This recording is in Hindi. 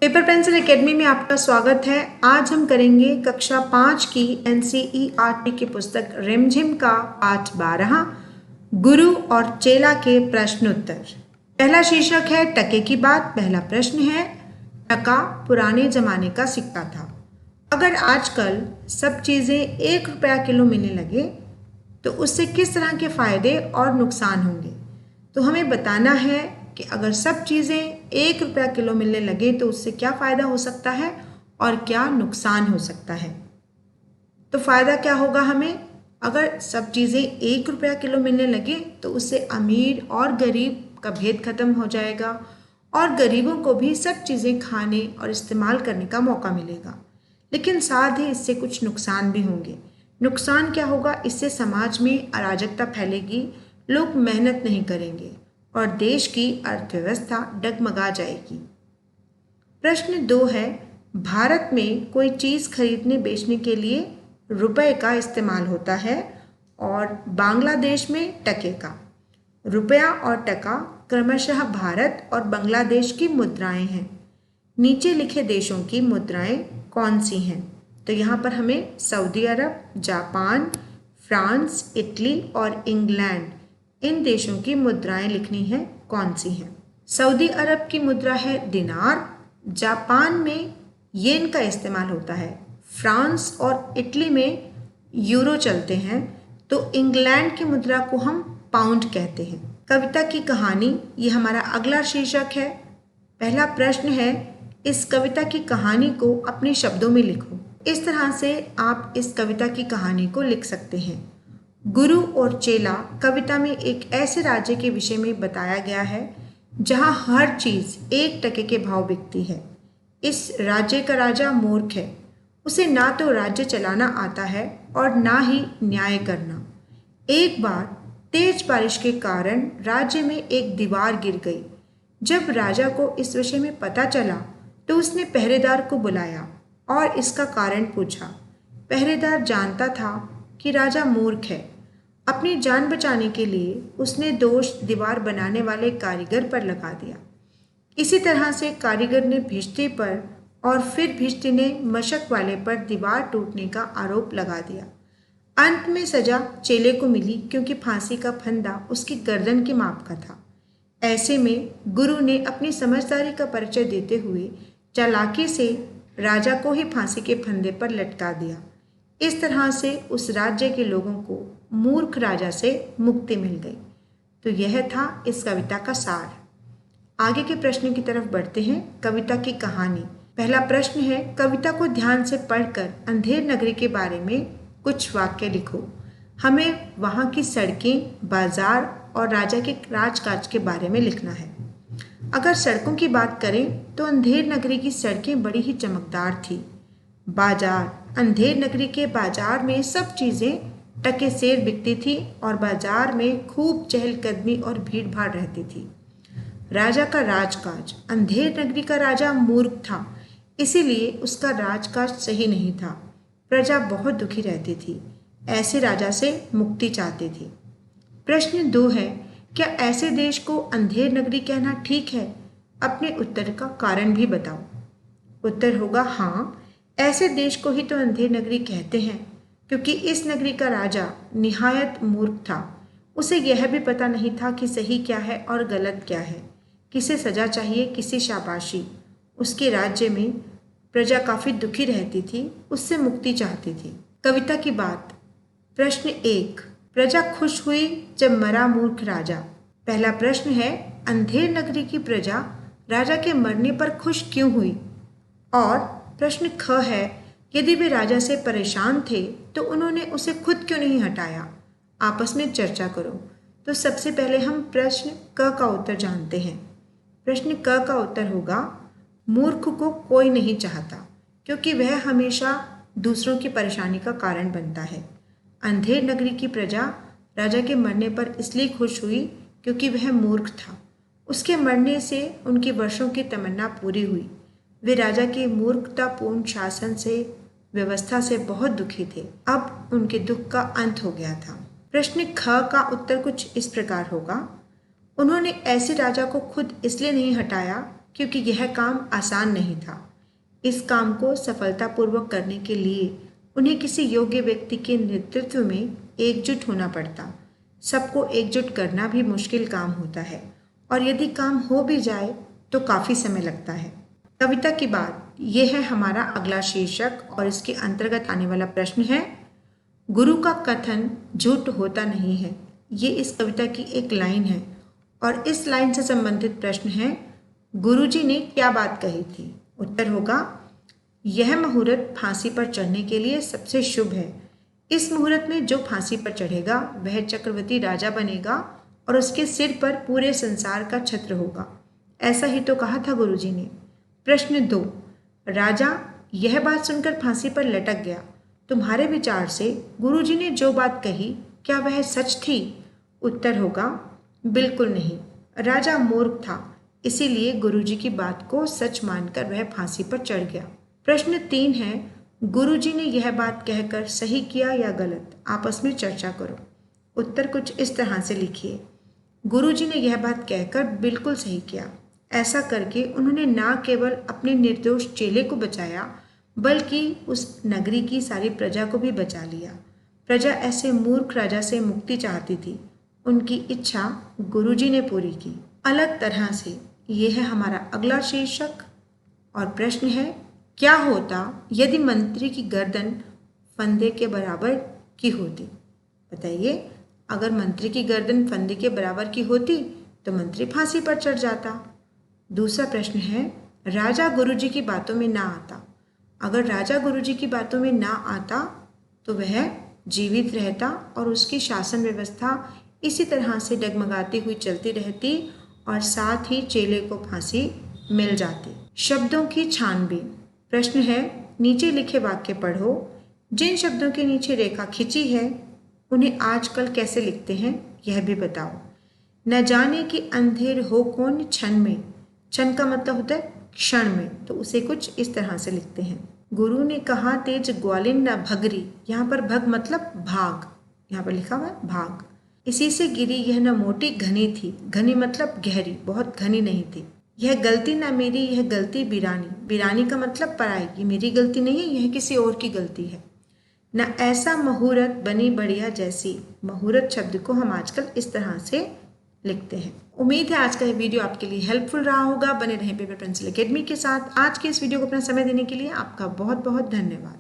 पेपर पेंसिल एकेडमी में आपका स्वागत है। आज हम करेंगे कक्षा 5 की एनसीईआरटी की पुस्तक रिमझिम का पाठ 12 गुरु और चेला के प्रश्नोत्तर। पहला शीर्षक है टके की बात। पहला प्रश्न है, टका पुराने जमाने का सिक्का था। अगर आजकल सब चीज़ें 1 रुपया किलो मिलने लगे तो उससे किस तरह के फायदे और नुकसान होंगे। तो हमें बताना है कि अगर सब चीज़ें 1 रुपया किलो मिलने लगे तो उससे क्या फ़ायदा हो सकता है और क्या नुकसान हो सकता है। तो फ़ायदा क्या होगा हमें, अगर सब चीज़ें 1 रुपया किलो मिलने लगे तो उससे अमीर और गरीब का भेद खत्म हो जाएगा और गरीबों को भी सब चीज़ें खाने और इस्तेमाल करने का मौका मिलेगा। लेकिन साथ ही इससे कुछ नुकसान भी होंगे। नुकसान क्या होगा, इससे समाज में अराजकता फैलेगी, लोग मेहनत नहीं करेंगे और देश की अर्थव्यवस्था डगमगा जाएगी। प्रश्न 2 है, भारत में कोई चीज़ खरीदने बेचने के लिए रुपए का इस्तेमाल होता है और बांग्लादेश में टके का। रुपया और टका क्रमशः भारत और बांग्लादेश की मुद्राएं हैं। नीचे लिखे देशों की मुद्राएं कौन सी हैं? तो यहाँ पर हमें सऊदी अरब, जापान, फ्रांस, इटली और इंग्लैंड, इन देशों की मुद्राएं लिखनी है, कौन सी हैं। सऊदी अरब की मुद्रा है दिनार, जापान में येन का इस्तेमाल होता है, फ्रांस और इटली में यूरो चलते हैं, तो इंग्लैंड की मुद्रा को हम पाउंड कहते हैं। कविता की कहानी, ये हमारा अगला शीर्षक है। पहला प्रश्न है, इस कविता की कहानी को अपने शब्दों में लिखो। इस तरह से आप इस कविता की कहानी को लिख सकते हैं। गुरु और चेला कविता में एक ऐसे राज्य के विषय में बताया गया है जहां हर चीज़ 1 टके के भाव बिकती है। इस राज्य का राजा मूर्ख है, उसे ना तो राज्य चलाना आता है और ना ही न्याय करना। एक बार तेज बारिश के कारण राज्य में एक दीवार गिर गई। जब राजा को इस विषय में पता चला तो उसने पहरेदार को बुलाया और इसका कारण पूछा। पहरेदार जानता था कि राजा मूर्ख है। अपनी जान बचाने के लिए उसने दोष दीवार बनाने वाले कारीगर पर लगा दिया। इसी तरह से कारीगर ने भिश्ती पर और फिर भिश्ती ने मशक वाले पर दीवार टूटने का आरोप लगा दिया। अंत में सजा चेले को मिली क्योंकि फांसी का फंदा उसकी गर्दन के माप का था। ऐसे में गुरु ने अपनी समझदारी का परिचय देते हुए चालाकी से राजा को ही फांसी के फंदे पर लटका दिया। इस तरह से उस राज्य के लोगों को मूर्ख राजा से मुक्ति मिल गई। तो यह था इस कविता का सार। आगे के प्रश्न की तरफ बढ़ते हैं। कविता की कहानी। पहला प्रश्न है, कविता को ध्यान से पढ़कर अंधेर नगरी के बारे में कुछ वाक्य लिखो। हमें वहाँ की सड़कें, बाजार और राजा के राजकाज के बारे में लिखना है। अगर सड़कों की बात करें तो अंधेर नगरी की सड़कें बड़ी ही चमकदार थी। बाजार, अंधेर नगरी के बाजार में सब चीज़ें टके सेर बिकती थी और बाजार में खूब चहलकदमी और भीड़ भाड़ रहती थी। राजा का राजकाज, अंधेर नगरी का राजा मूर्ख था, इसीलिए उसका राजकाज सही नहीं था। प्रजा बहुत दुखी रहती थी, ऐसे राजा से मुक्ति चाहती थी। प्रश्न 2 है, क्या ऐसे देश को अंधेर नगरी कहना ठीक है? अपने उत्तर का कारण भी बताओ। उत्तर होगा हाँ, ऐसे देश को ही तो अंधेर नगरी कहते हैं क्योंकि इस नगरी का राजा निहायत मूर्ख था। उसे यह भी पता नहीं था कि सही क्या है और गलत क्या है, किसे सजा चाहिए, किसे शाबाशी। उसके राज्य में प्रजा काफ़ी दुखी रहती थी, उससे मुक्ति चाहती थी। कविता की बात। प्रश्न 1, प्रजा खुश हुई जब मरा मूर्ख राजा। पहला प्रश्न है, अंधेर नगरी की प्रजा राजा के मरने पर खुश क्यों हुई? और प्रश्न ख है, यदि वे राजा से परेशान थे तो उन्होंने उसे खुद क्यों नहीं हटाया? आपस में चर्चा करो। तो सबसे पहले हम प्रश्न क का उत्तर जानते हैं। प्रश्न क का उत्तर होगा, मूर्ख को कोई नहीं चाहता क्योंकि वह हमेशा दूसरों की परेशानी का कारण बनता है। अंधेर नगरी की प्रजा राजा के मरने पर इसलिए खुश हुई क्योंकि वह मूर्ख था। उसके मरने से उनकी वर्षों की तमन्ना पूरी हुई। वे राजा के मूर्खतापूर्ण शासन से, व्यवस्था से बहुत दुखी थे। अब उनके दुख का अंत हो गया था। प्रश्न ख का उत्तर कुछ इस प्रकार होगा, उन्होंने ऐसे राजा को खुद इसलिए नहीं हटाया क्योंकि यह काम आसान नहीं था। इस काम को सफलतापूर्वक करने के लिए उन्हें किसी योग्य व्यक्ति के नेतृत्व में एकजुट होना पड़ता। सबको एकजुट करना भी मुश्किल काम होता है और यदि काम हो भी जाए तो काफ़ी समय लगता है। कविता की बात यह है हमारा अगला शीर्षक और इसके अंतर्गत आने वाला प्रश्न है, गुरु का कथन झूठ होता नहीं है। ये इस कविता की एक लाइन है और इस लाइन से संबंधित प्रश्न है, गुरुजी ने क्या बात कही थी? उत्तर होगा, यह मुहूर्त फांसी पर चढ़ने के लिए सबसे शुभ है। इस मुहूर्त में जो फांसी पर चढ़ेगा वह चक्रवर्ती राजा बनेगा और उसके सिर पर पूरे संसार का छत्र होगा। ऐसा ही तो कहा था गुरुजी ने। प्रश्न 2, राजा यह बात सुनकर फांसी पर लटक गया। तुम्हारे विचार से गुरुजी ने जो बात कही क्या वह सच थी? उत्तर होगा, बिल्कुल नहीं। राजा मूर्ख था, इसीलिए गुरुजी की बात को सच मानकर वह फांसी पर चढ़ गया। प्रश्न 3 है, गुरुजी ने यह बात कहकर सही किया या गलत? आपस में चर्चा करो। उत्तर कुछ इस तरह से लिखिए, गुरुजी ने यह बात कहकर बिल्कुल सही किया। ऐसा करके उन्होंने न केवल अपने निर्दोष चेले को बचाया बल्कि उस नगरी की सारी प्रजा को भी बचा लिया। प्रजा ऐसे मूर्ख राजा से मुक्ति चाहती थी, उनकी इच्छा गुरुजी ने पूरी की। अलग तरह से ये है हमारा अगला शीर्षक और प्रश्न है, क्या होता यदि मंत्री की गर्दन फंदे के बराबर की होती? बताइए, अगर मंत्री की गर्दन फंदे के बराबर की होती तो मंत्री फांसी पर चढ़ जाता। दूसरा प्रश्न है, राजा गुरुजी की बातों में ना आता। अगर राजा गुरुजी की बातों में ना आता तो वह जीवित रहता और उसकी शासन व्यवस्था इसी तरह से डगमगाती हुई चलती रहती और साथ ही चेले को फांसी मिल जाती। शब्दों की छानबीन। प्रश्न है, नीचे लिखे वाक्य पढ़ो। जिन शब्दों के नीचे रेखा खिंची है उन्हें आजकल कैसे लिखते हैं यह भी बताओ। न जाने कि अंधेर हो कौन क्षण में। क्षण का मतलब होता है क्षण में, तो उसे कुछ इस तरह से लिखते हैं। गुरु ने कहा तेज ग्वालिन न भगरी। यहाँ पर भग मतलब भाग, यहाँ पर लिखा हुआ है भाग। इसी से गिरी यह न मोटी घनी थी। घनी मतलब गहरी, बहुत घनी नहीं थी। यह गलती ना मेरी, यह गलती बिरानी। बिरानी का मतलब पराई, ये मेरी गलती नहीं है, यह किसी और की गलती है। न ऐसा मुहूर्त बनी बढ़िया जैसी। मुहूर्त शब्द को हम आजकल इस तरह से लिखते हैं। उम्मीद है आज का ये वीडियो आपके लिए हेल्पफुल रहा होगा। बने रहें पेपर पेंसिल एकेडमी के साथ। आज के इस वीडियो को अपना समय देने के लिए आपका बहुत बहुत धन्यवाद।